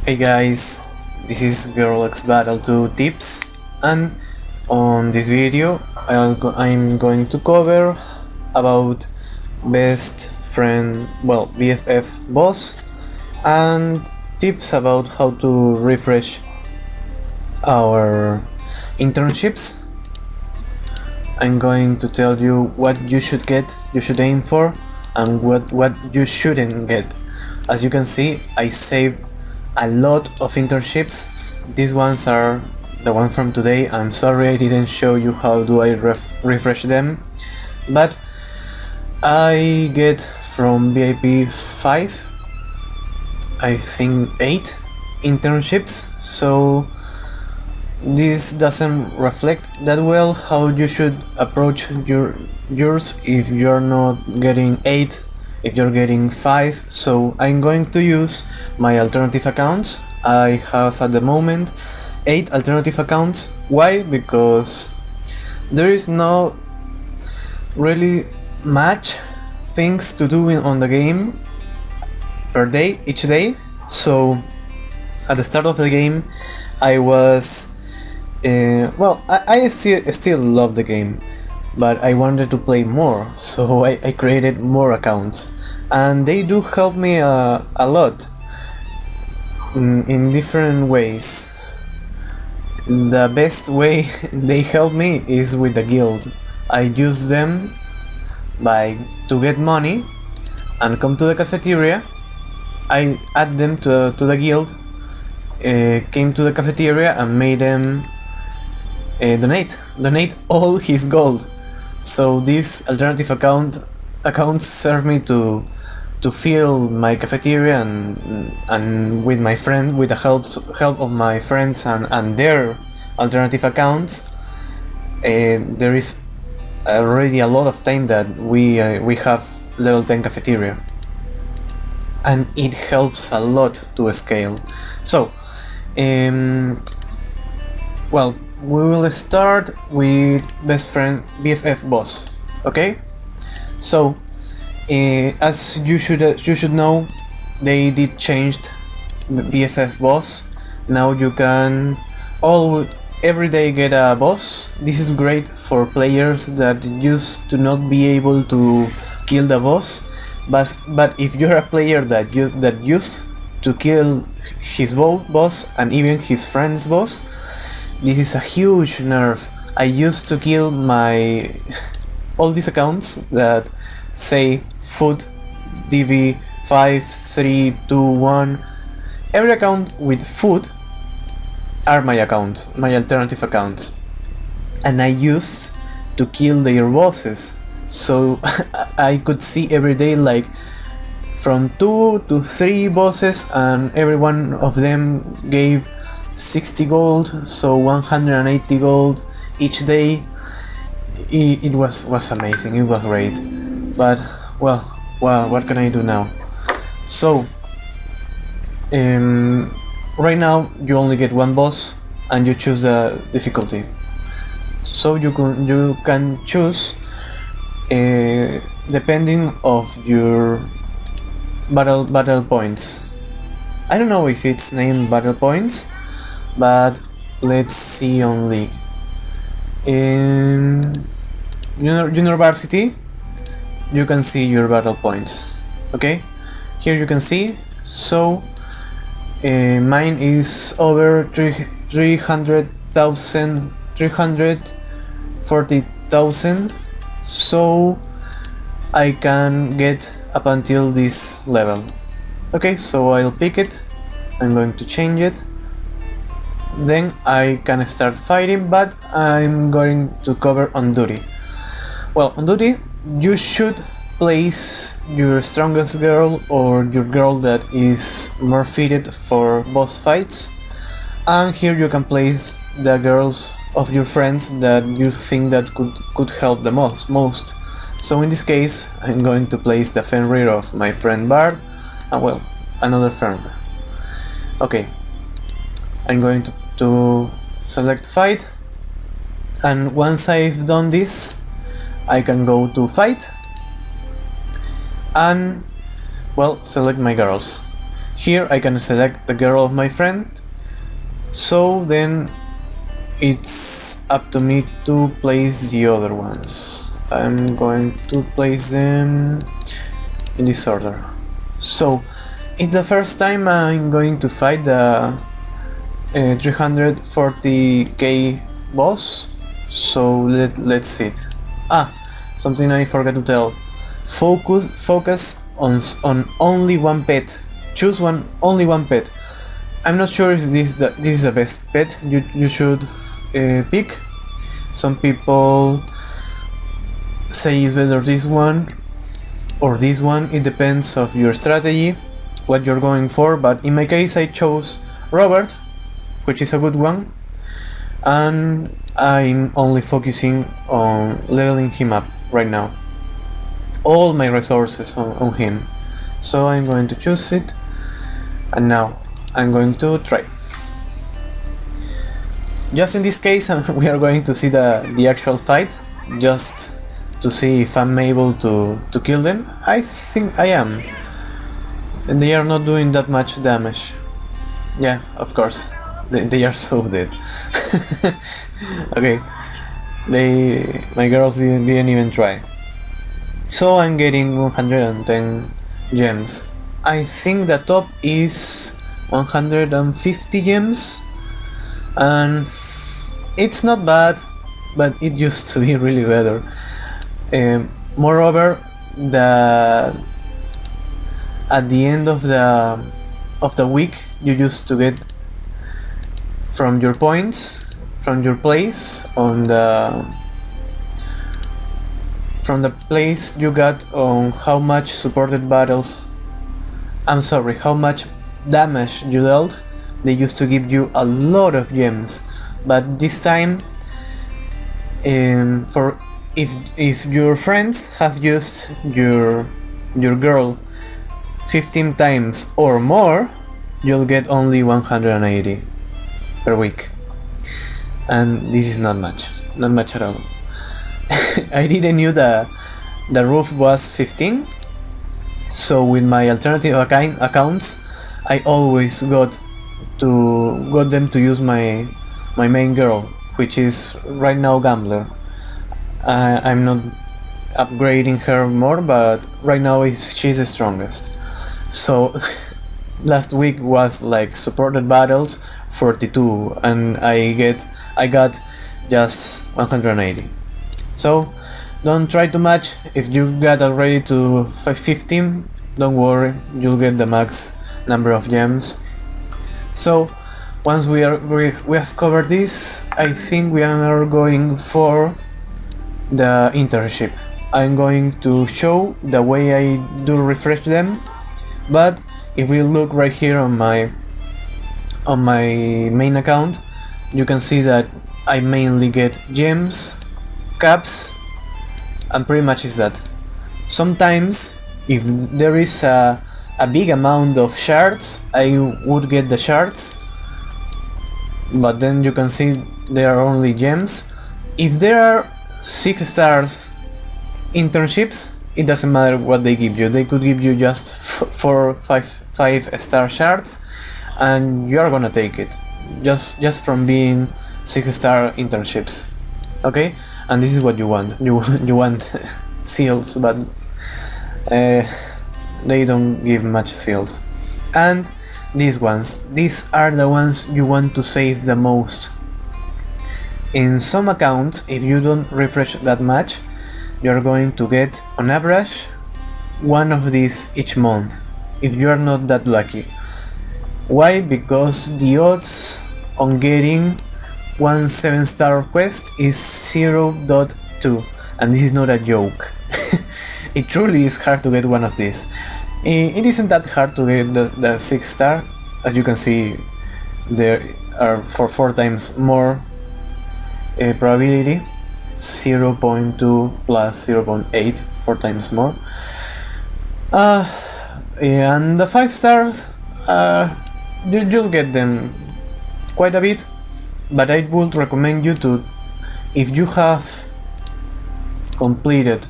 Hey guys, this is GirlsXBattle2 tips, and on this video I'm going to cover about best friend, BFF boss, and tips about how to refresh our internships. I'm going to tell you what you should aim for, and what you shouldn't get. As you can see, I saved a lot of internships. These ones are the one from today. I'm sorry I didn't show you how do I refresh them, but I get from VIP 5, I think 8 internships, so this doesn't reflect that well how you should approach yours if you're not getting 8, if you're getting 5. So I'm going to use my alternative accounts. I have at the moment 8 alternative accounts. Why? Because there is no really much things to do on the game per day, each day. So at the start of the game I was I still love the game, but I wanted to play more, so I created more accounts, and they do help me a lot in different ways. The best way they help me is with the guild. I use them to get money and come to the cafeteria. I add them to the guild, came to the cafeteria and made them donate all his gold. So these alternative accounts serve me to fill my cafeteria, and with my friend, with the help of my friends and their alternative accounts, there is already a lot of time that we have level 10 cafeteria, and it helps a lot to scale. So we will start with best friend BFF boss. Okay, so as you should know, they did change BFF boss. Now you can every day get a boss. This is great for players that used to not be able to kill the boss, but if you're a player that used to kill his boss and even his friend's boss, this is a huge nerf. I used to kill all these accounts that say food DV 5, 3, 2, 1. Every account with food are my accounts, my alternative accounts, and I used to kill their bosses. So I could see every day like from 2 to 3 bosses, and every one of them gave 60 gold, so 180 gold each day. It was amazing, it was great. But well, what can I do now? So right now you only get one boss, and you choose the difficulty. So you can choose depending of your battle points. I don't know if it's named battle points, but let's see on League. In University, you can see your battle points. Okay, here you can see. So mine is over 300,000, 340,000. So I can get up until this level. Okay, so I'll pick it. I'm going to change it. Then I can start fighting, but I'm going to cover on duty. Well, on duty you should place your strongest girl or your girl that is more fitted for both fights, and here you can place the girls of your friends that you think that could help the most. So in this case I'm going to place the Fenrir of my friend Bard, and another Fenrir. Okay, I'm going to select fight, and once I've done this I can go to fight and select my girls. Here I can select the girl of my friend, so then it's up to me to place the other ones. I'm going to place them in this order. So it's the first time I'm going to fight the 340k boss, so let's see. Something I forgot to tell. Focus on only one pet. Choose only one pet. I'm not sure if this is the best pet you should pick. Some people say it's better this one or this one. It depends of your strategy, what you're going for, but in my case I chose Robert, which is a good one, and I'm only focusing on leveling him up right now. All my resources on him. So I'm going to choose it, and now I'm going to try. Just in this case we are going to see the actual fight, just to see if I'm able to kill them. I think I am. And they are not doing that much damage. Yeah, of course. They are so dead. Okay. My girls didn't even try. So I'm getting 110 gems. I think the top is 150 gems, and it's not bad, but it used to be really better. Moreover, at the end of the week, you used to get from your points, from your place on from the place you got on how much supported battles. How much damage you dealt. They used to give you a lot of gems, but this time, for if your friends have used your girl 15 times or more, you'll get only 180 per week, and this is not much at all. I didn't knew the roof was 15, so with my alternative accounts I always got them to use my main girl, which is right now Gambler. I'm not upgrading her more, but right now she's the strongest. So last week was like supported battles 42, and I got just 180. So don't try too much. If you got already to 15, don't worry, you'll get the max number of gems. So once we have covered this, I think we are going for the internship. I'm going to show the way I do refresh them, but if we look right here on my main account, you can see that I mainly get gems, caps, and pretty much is that. Sometimes if there is a big amount of shards, I would get the shards, but then you can see there are only gems. If there are 6 stars internships, it doesn't matter what they give you. They could give you just 4 or 5 star shards, and you are gonna take it just from being 6-star internships. Okay, and this is what you want. You want seals, but they don't give much seals. And these are the ones you want to save the most. In some accounts, if you don't refresh that much, you're going to get on average one of these each month, if you are not that lucky. Why? Because the odds on getting one 7-star quest is 0.2, and this is not a joke. It truly is hard to get one of these. It isn't that hard to get the 6-star. As you can see, there are 4 times more probability, 0.2 plus 0.8, 4 times more. And the 5 stars, you'll get them quite a bit, but I would recommend you to, if you have completed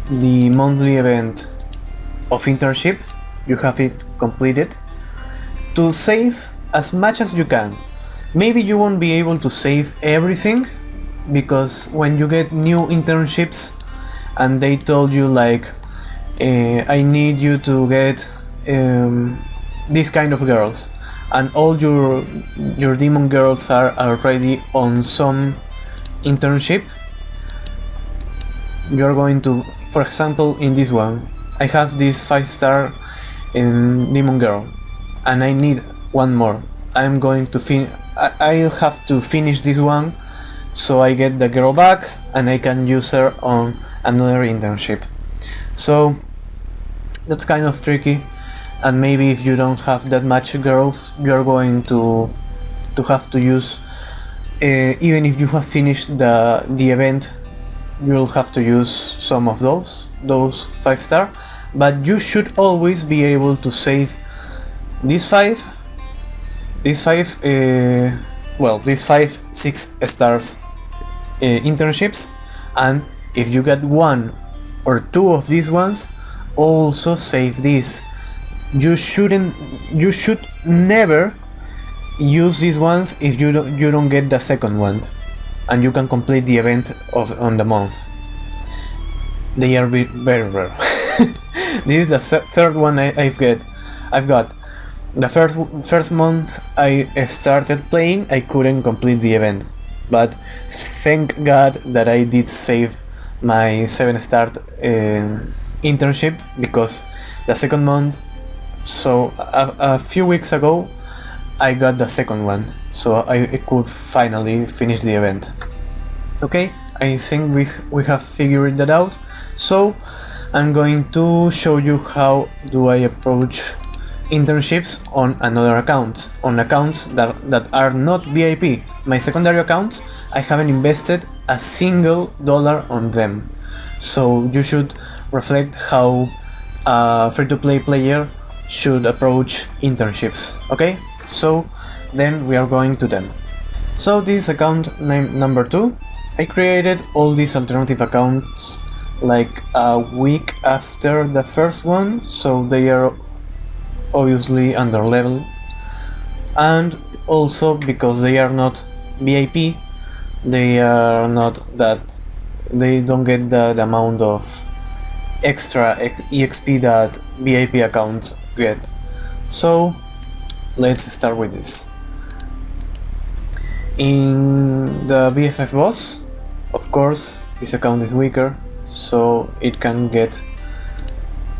the monthly event of internship, you have it completed to save as much as you can. Maybe you won't be able to save everything, because when you get new internships and they told you like I need you to get this kind of girls, and all your demon girls are already on some internship, you're going to, for example, in this one, I have this 5-star demon girl, and I need one more. I'm going to I'll have to finish this one, so I get the girl back and I can use her on another internship. So that's kind of tricky, and maybe if you don't have that much girls, you're going to have to use, even if you have finished the event, you'll have to use some of those 5-star, but you should always be able to save these 5 6 stars internships, and if you get 1 or 2 of these ones, also save this. You should never use these ones if you don't get the second one, and you can complete the event on the month. They are very rare. This is the third one I've got. The first month I started playing, I couldn't complete the event, but thank God that I did save my 7-star internship, because the second month, so a few weeks ago, I got the second one, so I could finally finish the event. Okay, I think we have figured that out. So I'm going to show you how do I approach internships on another accounts, on accounts that are not VIP. My secondary accounts, I haven't invested a single dollar on them, so you should reflect how a free-to-play player should approach internships. Okay, so then we are going to them. So this account number 2, I created all these alternative accounts like a week after the first one, so they are obviously under level, and also because they are not VIP, they are not that, they don't get the amount of extra EXP that VIP accounts get. So let's start with this. In the BFF boss, of course, this account is weaker, so it can get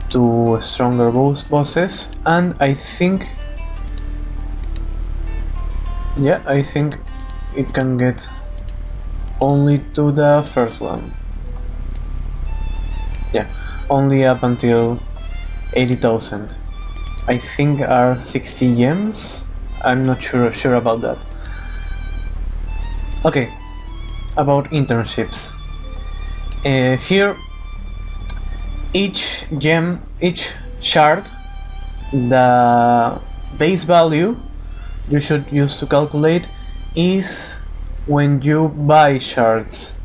to stronger bosses, and I think it can get only to the first one. Yeah, only up until 80,000. I think are 60 gems. I'm not sure about that. Okay, about internships. Here, each shard, the base value you should use to calculate is when you buy shards.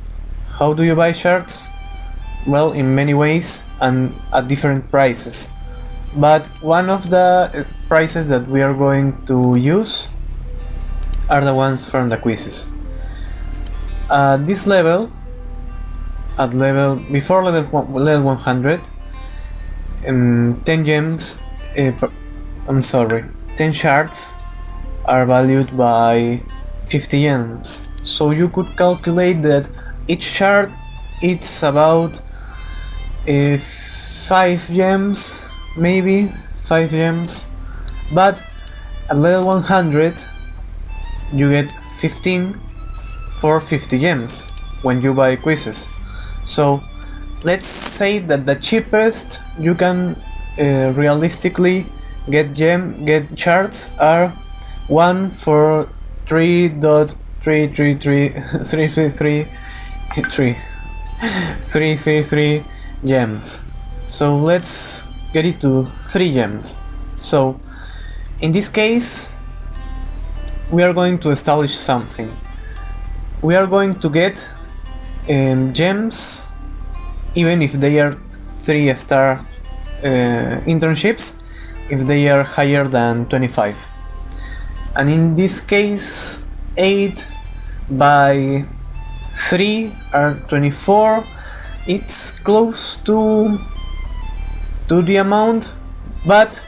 How do you buy shards? Well, in many ways and at different prices. But one of the prices that we are going to use are the ones from the quizzes. At this level, before level 100, 10 gems, 10 shards are valued by 50 gems. So you could calculate that each shard it's about 5 gems, maybe 5 gems, but at level 100 you get 15 for 50 gems when you buy quizzes. So let's say that the cheapest you can realistically get shards are 1 for 3.333 gems. So let's get it to 3 gems. So in this case we are going to establish something. We are going to get gems even if they are 3-star internships. if they are higher than 25. And in this case 8 by 3 are 24. It's close to the amount, but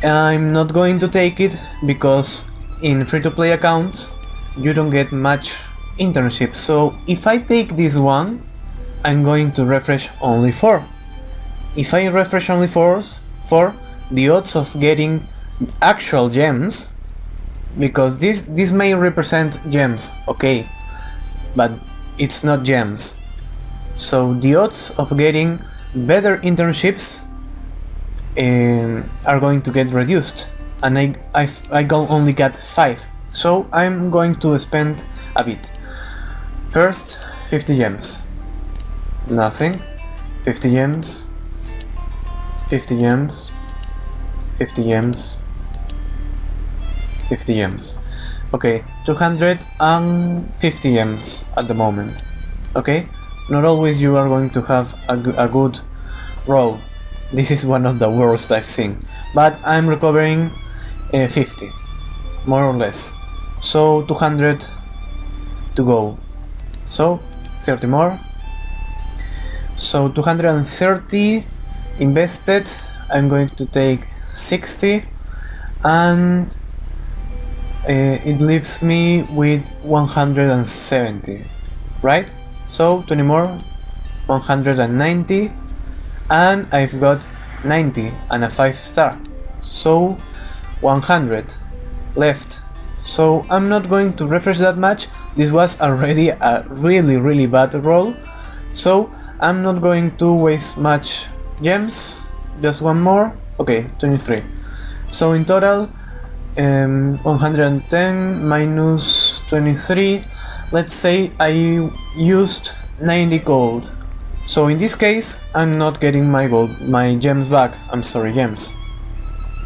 I'm not going to take it because in free-to-play accounts you don't get much internships. So if I take this one, I'm going to refresh only 4. If I refresh only 4, the odds of getting actual gems, because this may represent gems, okay, but it's not gems, so the odds of getting better internships are going to get reduced, and I only got 5, so I'm going to spend a bit. First, 50 gems, nothing, 50 gems, 50 gems, 50 gems, 50 gems. Okay, 250 gems at the moment. Okay, not always you are going to have a good roll. This is one of the worst I've seen, but I'm recovering 50, more or less. So 200 to go. So 30 more. So 230 invested. I'm going to take 60, and it leaves me with 170, right? So 20 more, 190, and I've got 90 and a 5-star, so 100 left. So I'm not going to refresh that much. This was already a really bad roll, so I'm not going to waste much gems. Just one more. Okay, 23. So in total 110 minus 23, let's say I used 90 gold. So in this case I'm not getting my gems back. I'm sorry, gems.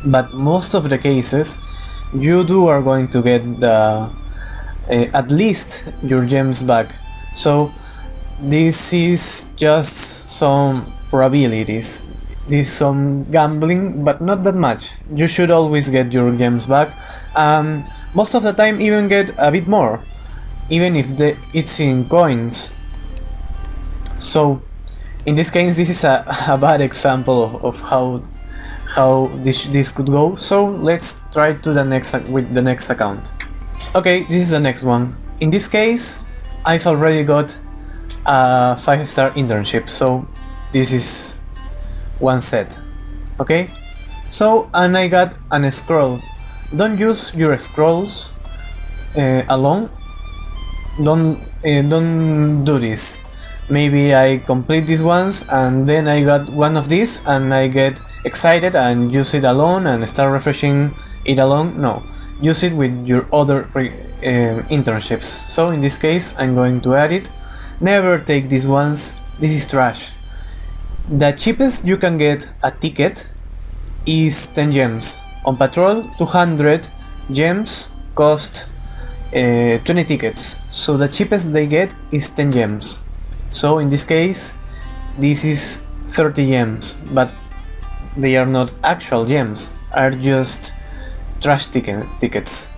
But most of the cases you are going to get the at least your gems back. So this is just some probabilities. This is some gambling, but not that much. You should always get your gems back, and most of the time even get a bit more, even if it's in coins. So in this case this is a bad example of how this could go. So let's try to with the next account. Okay, this is the next one. In this case I've already got a 5-star internship, so this is one set. Okay, so and I got an scroll. Don't use your scrolls alone. Don't do this. Maybe I complete these ones and then I got one of these and I get excited and use it alone and start refreshing it alone. No, use it with your other internships. So in this case I'm going to add it. Never take these ones. This is trash. The cheapest you can get a ticket is 10 gems. On Patrol, 200 gems cost 20 tickets. So the cheapest they get is 10 gems. So in this case, this is 30 gems, but they are not actual gems, are just trash tickets.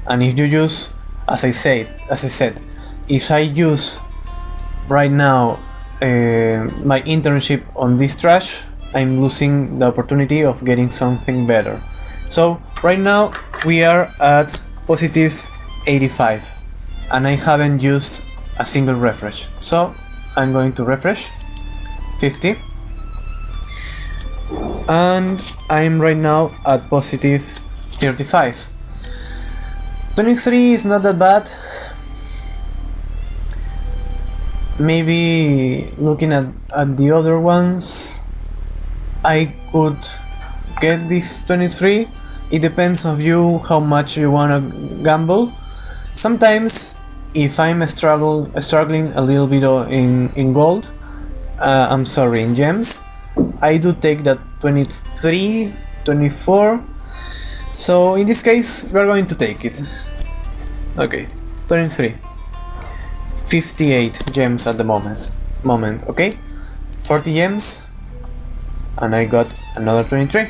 And if you use, as I said, if I use right now my internship on this trash, I'm losing the opportunity of getting something better. So right now we are at positive 85 and I haven't used a single refresh, so I'm going to refresh 50 and I'm right now at positive 35. 23 is not that bad. Maybe looking at the other ones I could get this 23. It depends on you how much you wanna gamble. Sometimes if I'm struggling a little bit in gold, I'm sorry, in gems, I do take that 23, 24. So in this case we're going to take it. Okay, 23. 58 gems at the moment, okay? 40 gems and I got another 23.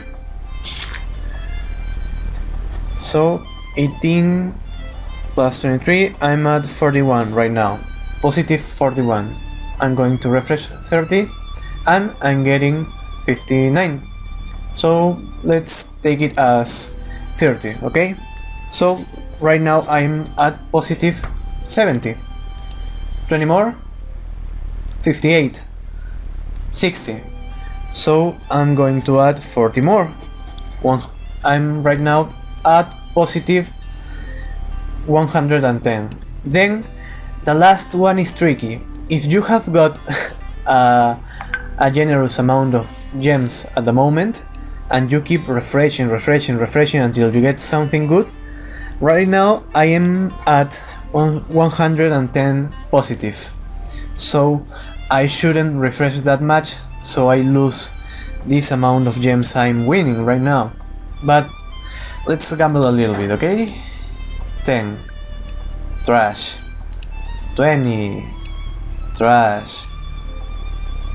So 18 plus 23, I'm at 41 right now, positive 41. I'm going to refresh 30 and I'm getting 59. So let's take it as 30, okay? So right now I'm at positive 70. 20 more, 58, 60. So I'm going to add 40 more. I'm right now at positive 110. Then the last one is tricky. If you have got a generous amount of gems at the moment and you keep refreshing until you get something good, right now I am at 110 positive, so I shouldn't refresh that much, so I lose this amount of gems I'm winning right now. But let's gamble a little bit, okay? 10, trash, 20, trash,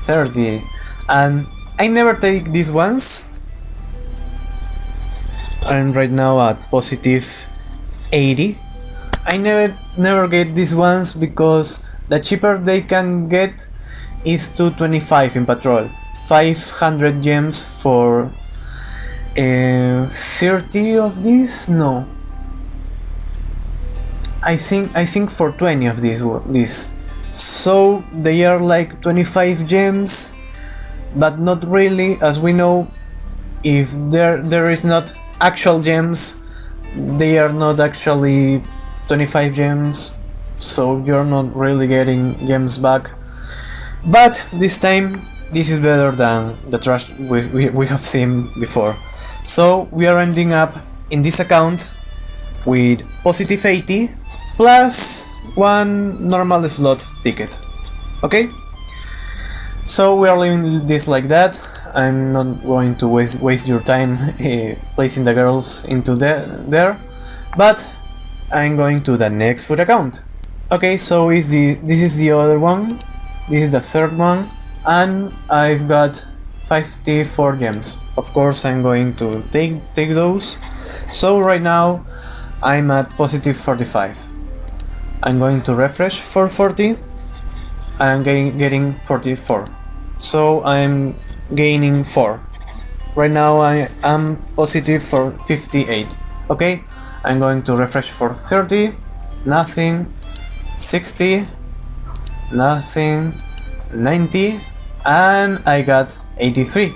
30, and I never take these ones. I'm right now at positive 80. I never get these ones because the cheaper they can get is 225 in patrol. 500 gems for 30 of these? No. I think for 20 of these. So they are like 25 gems, but not really, as we know, if there is not actual gems, they are not actually 25 gems, so you're not really getting gems back. But this time this is better than the trash we have seen before. So we are ending up in this account with positive 80 plus one normal slot ticket. Okay, so we are leaving this like that. I'm not going to waste your time placing the girls into there, but I'm going to the next food account. Okay, so this is the other one, this is the third one, and I've got 54 gems. Of course I'm going to take those. So right now I'm at positive 45. I'm going to refresh for 40. I'm getting 44. So I'm gaining 4. Right now I am positive for 58. Okay, I'm going to refresh for 30. Nothing. 60. Nothing. 90. And I got 83.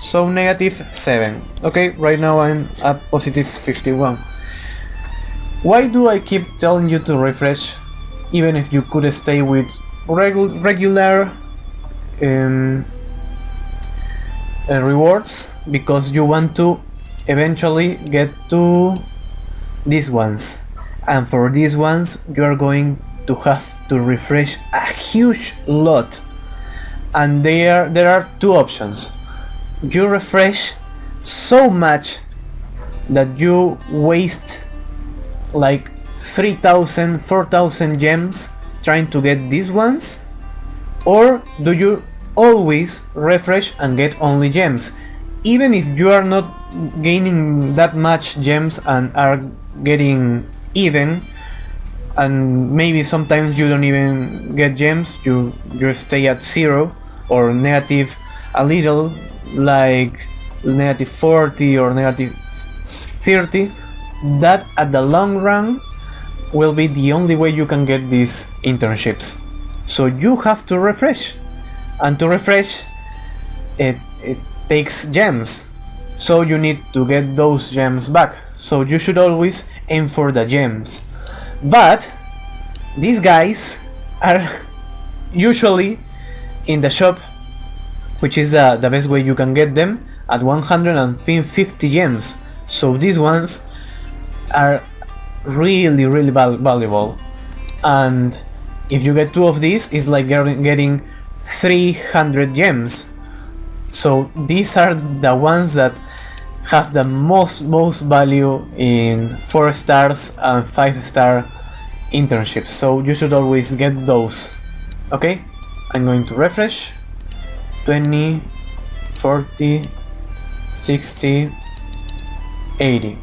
So negative 7. Okay, right now I'm at positive 51. Why do I keep telling you to refresh even if you could stay with regular rewards? Because you want to eventually get to these ones, and for these ones you are going to have to refresh a huge lot, and there are two options. You refresh so much that you waste like 3,000, 4,000 gems trying to get these ones, or do you always refresh and get only gems, even if you are not gaining that much gems and are getting even, and maybe sometimes you don't even get gems, you stay at 0 or negative a little, like negative 40 or negative 30. That at the long run will be the only way you can get these internships. So you have to refresh, and to refresh it takes gems, so you need to get those gems back. So you should always aim for the gems, but these guys are usually in the shop, which is the best way you can get them, at 150 gems. So these ones are really valuable, and if you get two of these, it's like getting 300 gems. So these are the ones that have the most value in 4 stars and 5-star internships, so you should always get those. Okay, I'm going to refresh. 20, 40, 60, 80,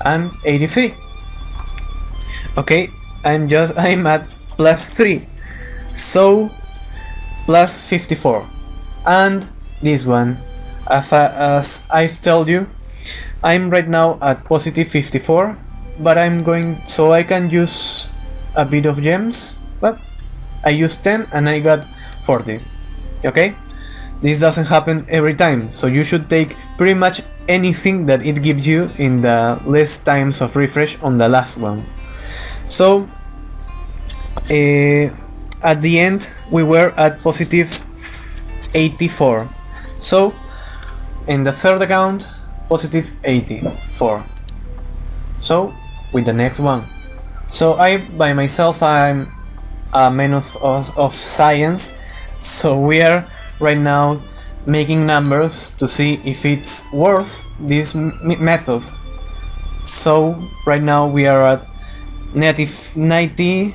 and 83. Okay, I'm at plus 3, so plus 54. And this one, as I've told you, I'm right now at positive 54, but so I can use a bit of gems, but I used 10 and I got 40. Okay, this doesn't happen every time, so you should take pretty much anything that it gives you in the less times of refresh on the last one. So at the end we were at positive 84, so in the third account positive 84. So with the next one, so by myself I'm a man of science, so we are right now making numbers to see if it's worth this method. So right now we are at negative 90,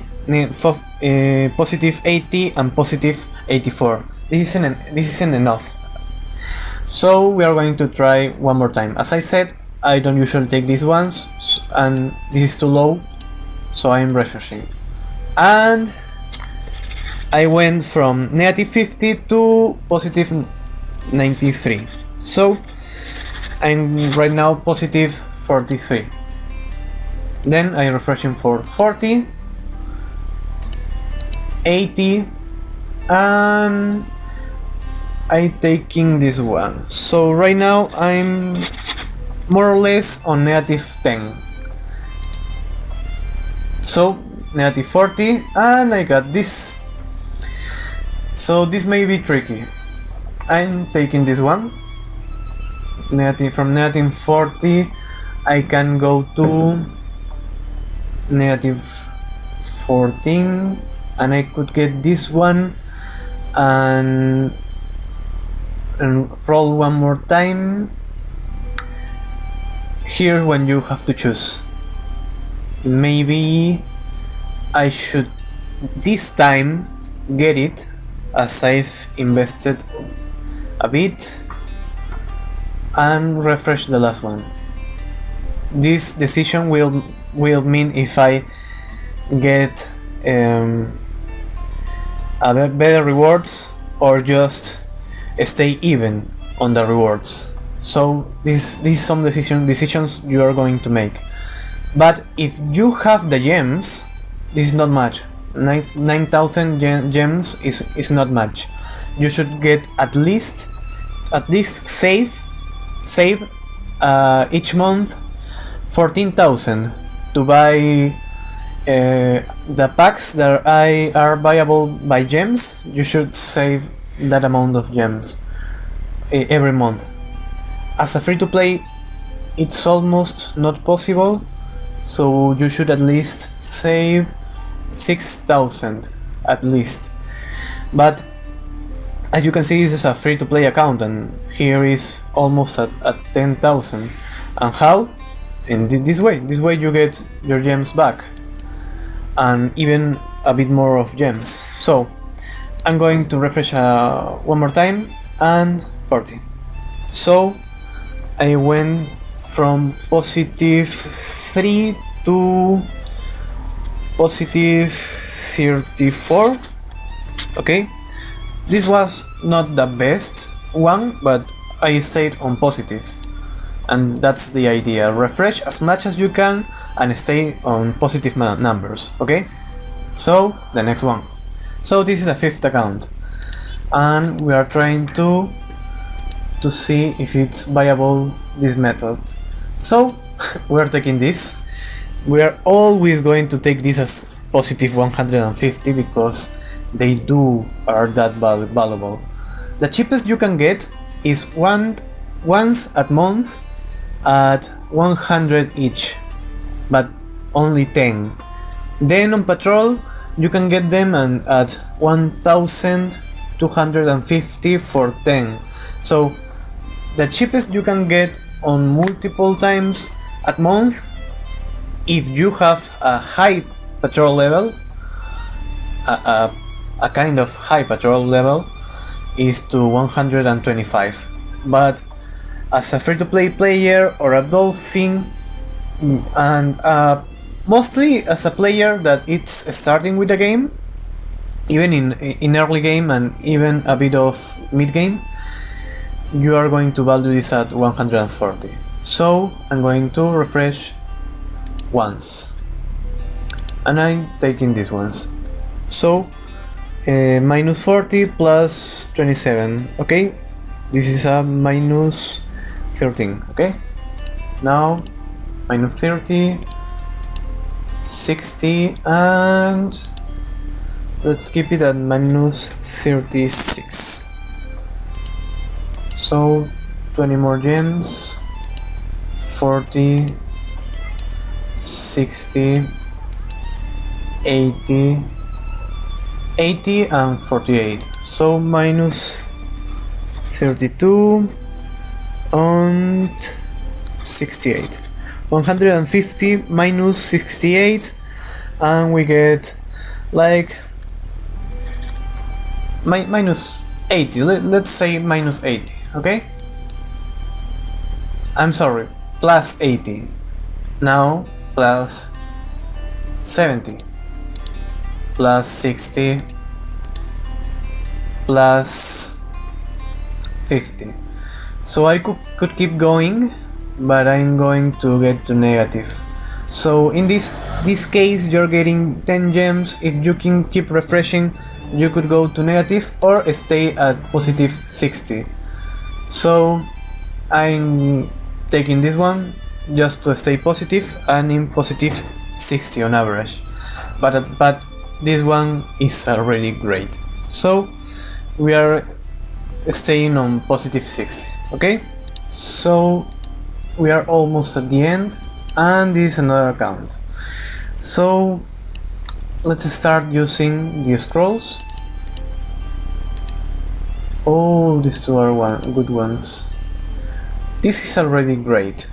positive 80 and positive 84. This isn't enough, so we are going to try one more time. As I said, I don't usually take these ones, and this is too low, so I'm refreshing, and I went from negative 50 to positive 93, so I'm right now positive 43. Then I refreshing for 40, 80, and I taking this one. So right now I'm more or less on negative 10. So negative 40, and I got this. So this may be tricky. I'm taking this one. From negative 40 I can go to negative 14, and I could get this one and roll one more time. Here when you have to choose, maybe I should this time get it, as I've invested a bit, and refresh the last one. This decision will mean if I get better rewards or just stay even on the rewards. So these some decisions you are going to make. But if you have the gems, this is not much. 9,000 gems is not much. You should get at least save each month 14,000 to buy the packs that are buyable by gems. You should save that amount of gems every month. As a free-to-play, it's almost not possible, so you should at least save 6,000 at least. But as you can see, this is a free-to-play account, and here is almost at 10,000. And how? In this way you get your gems back, and even a bit more of gems. So I'm going to refresh one more time, and 40. So I went from positive 3 to positive 34. Okay, this was not the best one, but I stayed on positive, and that's the idea. Refresh as much as you can and stay on positive numbers. Okay, so the next one. So this is a fifth account, and we are trying to see if it's viable, this method. So we are taking this. We are always going to take this as positive 150 because they are that valuable. The cheapest you can get is once a month at 100 each, but only 10. Then on patrol you can get them at 1,250 for 10. So the cheapest you can get on multiple times at month, if you have a high patrol level, a kind of high patrol level, is to 125. but as a free-to-play player or a dolphin, and mostly as a player that it's starting with the game, even in early game and even a bit of mid game, you are going to value this at 140. So I'm going to refresh once, and I'm taking these ones. So minus 40 plus 27. Okay, this is a minus 13. Okay, now minus 30, 60, and let's keep it at minus 36. So 20 more gems, 40, 60, 80, 80 and 48. So minus 32 and 68. 150 minus 68, and we get like minus 80. Let's say minus 80. Okay, I'm sorry, plus 80. Now plus 70, plus 60, plus 50. So I could keep going, but I'm going to get to negative. So in this case, you're getting 10 gems. If you can keep refreshing, you could go to negative or stay at positive 60. So I'm taking this one just to stay positive and in positive 60 on average. But this one is already great. So we are staying on positive 60. Okay, so we are almost at the end, and this is another account. So let's start using the scrolls. Oh, these two are good ones. This is already great.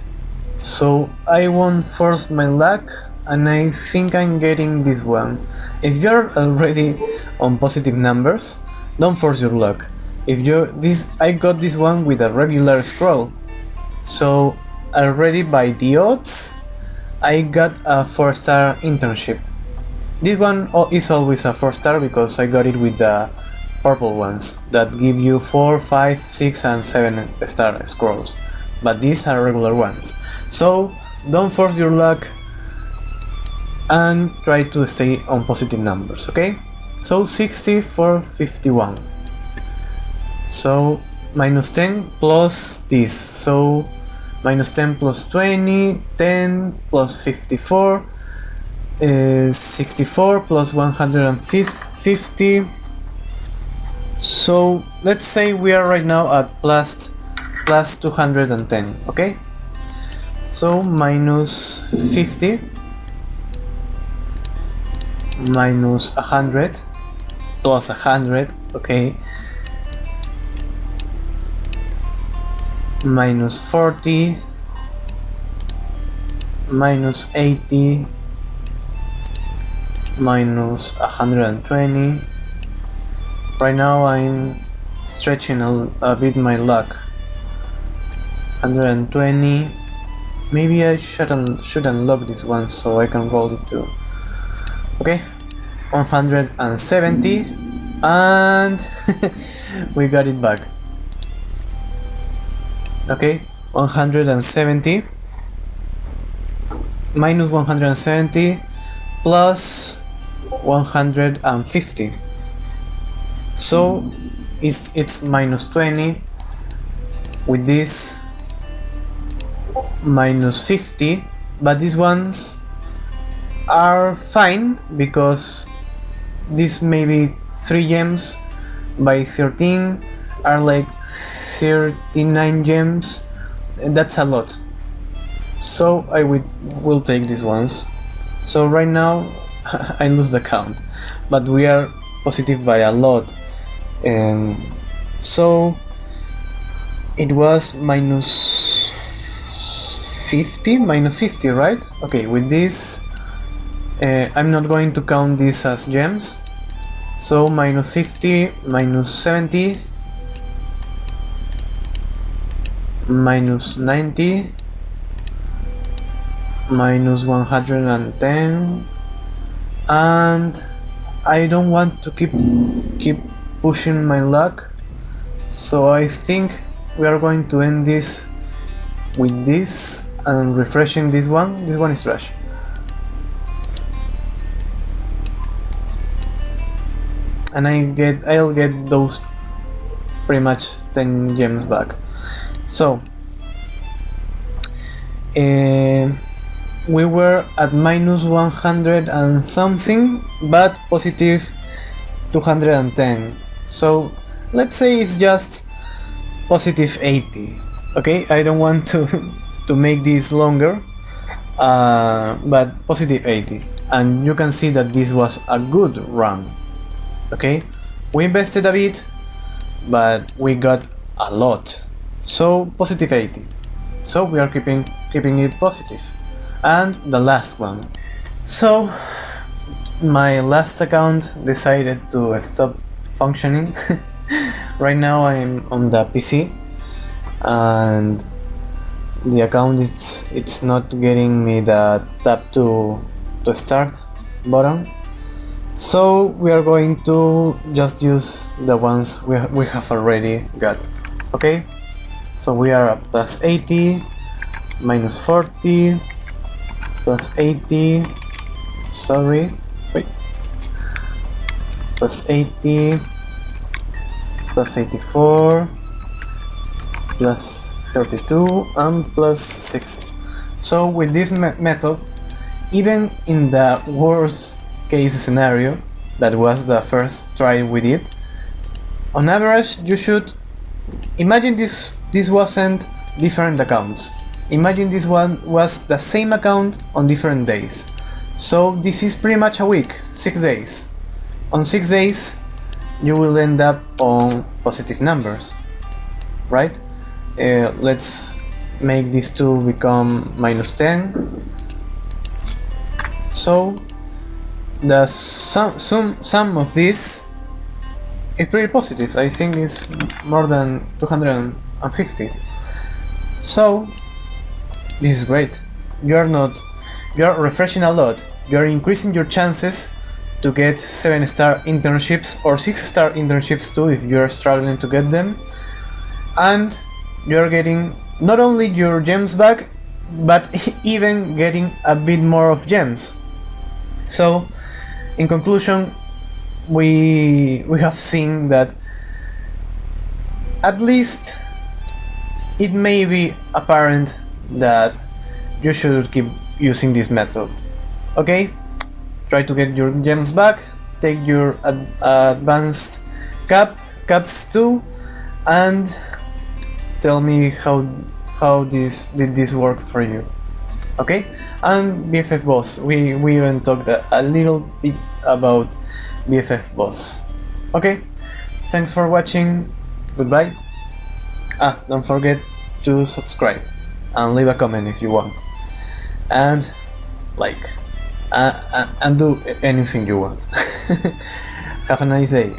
So I won't force my luck, and I think I'm getting this one. If you're already on positive numbers, don't force your luck. I got this one with a regular scroll. So already by the odds, I got a 4-star internship. This one is always a 4-star because I got it with the purple ones that give you 4, 5, 6 and 7-star scrolls, but these are regular ones. So don't force your luck and try to stay on positive numbers. Okay, so 60 for 51. So minus 10 plus this, so minus 10 plus 20, 10 plus 54 is 64 plus 150. So let's say we are right now at plus 210. Okay, so minus 50 minus 100 plus 100. Okay, minus 40 minus 80 minus 120. Right now I'm stretching a bit my luck. 120. Maybe I should unlock this one so I can roll it too. Okay, 170, and we got it back. Okay, 170 minus 170 plus 150. So it's minus 20. With this, minus 50, but these ones are fine because these maybe 3 gems by 13 are like 39 gems. That's a lot. So I will take these ones. So right now I lose the count, but we are positive by a lot. So it was minus 50, right? Okay, with this I'm not going to count this as gems. So minus 50, minus 70, minus 90, minus 110, and I don't want to keep pushing my luck, so I think we are going to end this with this and refreshing this one. This one is trash. And I'll get those pretty much 10 gems back. So we were at minus 100 and something, but positive 210. So let's say it's just positive 80. Okay, I don't want to make this longer, but positive 80, and you can see that this was a good run. Okay, we invested a bit, but we got a lot, so positive 80. So we are keeping it positive. And the last one. So my last account decided to stop functioning. Right now I'm on the PC, and the account it's not getting me the tap to start button. So we are going to just use the ones we have already got. Okay, so we are at plus 80, minus 40, plus 80, sorry, wait, plus 80, plus 84, plus 32, and plus 60. So with this method, even in the worst case scenario, that was the first try we did, on average you should imagine this wasn't different accounts. Imagine this one was the same account on different days. So this is pretty much a week, 6 days. On 6 days you will end up on positive numbers, right? Let's make these two become minus 10. So the sum of this is pretty positive. I think it's more than 250. So this is great. You are refreshing a lot. You are increasing your chances to get 7-star internships or 6-star internships too if you are struggling to get them. And you are getting not only your gems back, but even getting a bit more of gems. So in conclusion, we have seen that at least it may be apparent that you should keep using this method. Okay, try to get your gems back, take your advanced caps too, and tell me how did this work for you. Okay, and BFF Boss, we even talked a little bit about BFF Boss. Okay, thanks for watching, goodbye. Don't forget to subscribe and leave a comment if you want, and like and do anything you want. Have a nice day.